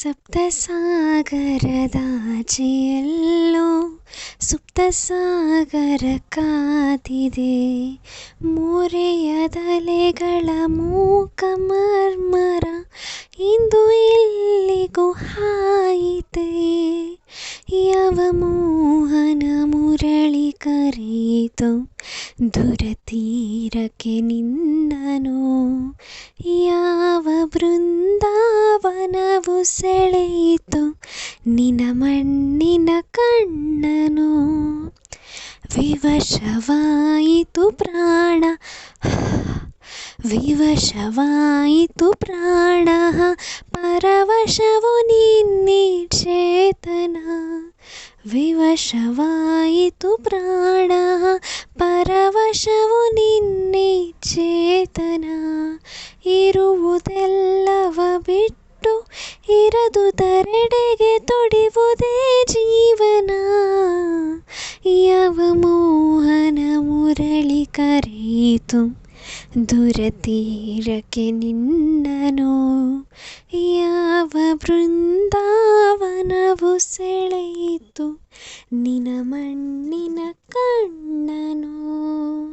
ಸಪ್ತಸಾಗರದಾಚೆಯಲ್ಲೋ ಸುಪ್ತ ಸಾಗರ ಕಾದಿದೆ. ಮೋರೆಯದಲೆಗಳ ಮೂಕ ಮರ್ಮರ ಇಂದು ಎಲ್ಲಿಗೂ ಹಾಯಿತೆ. ಯಾವ ಮೋಹನ ಮುರಳಿ ಕರೆಯಿತು ದುರತೀರಕ್ಕೆ ನಿನ್ನನು. ಯಾವ ಬೃಂದಾವನವು ಸೆಳೆಯಿತು ನಿನ ಮಣ್ಣಿನ ಕಣ್ಣನು. ವಿವಶವಾಯಿತು ಪ್ರಾಣ, ವಿವಶವಾಯಿತು ಪ್ರಾಣ, ಪರವಶವು ನಿನ್ನೆ ಚೇತನ. ವಿವಶವಾಯಿತು ಪ್ರಾಣ, ಪರವಶವು ನಿನ್ನೆ ಚೇತನ. ಇರುವುದೆಲ್ಲವ ಬಿಟ್ಟು ಇರದುದರೆಡೆಗೆ ತೊಡಿವುದೇ ಜೀವನ. ಯಾವ ಮೋಹನ ಮುರಳಿ ಕರೆಯಿತು ದುರತೀರಕ್ಕೆ ನಿನ್ನನು. ಯಾವ ಬೃಂದಾವನವು ಸೆಳೆಯಿತು ನಿನ ಮಣ್ಣಿನ ಕಣ್ಣನು.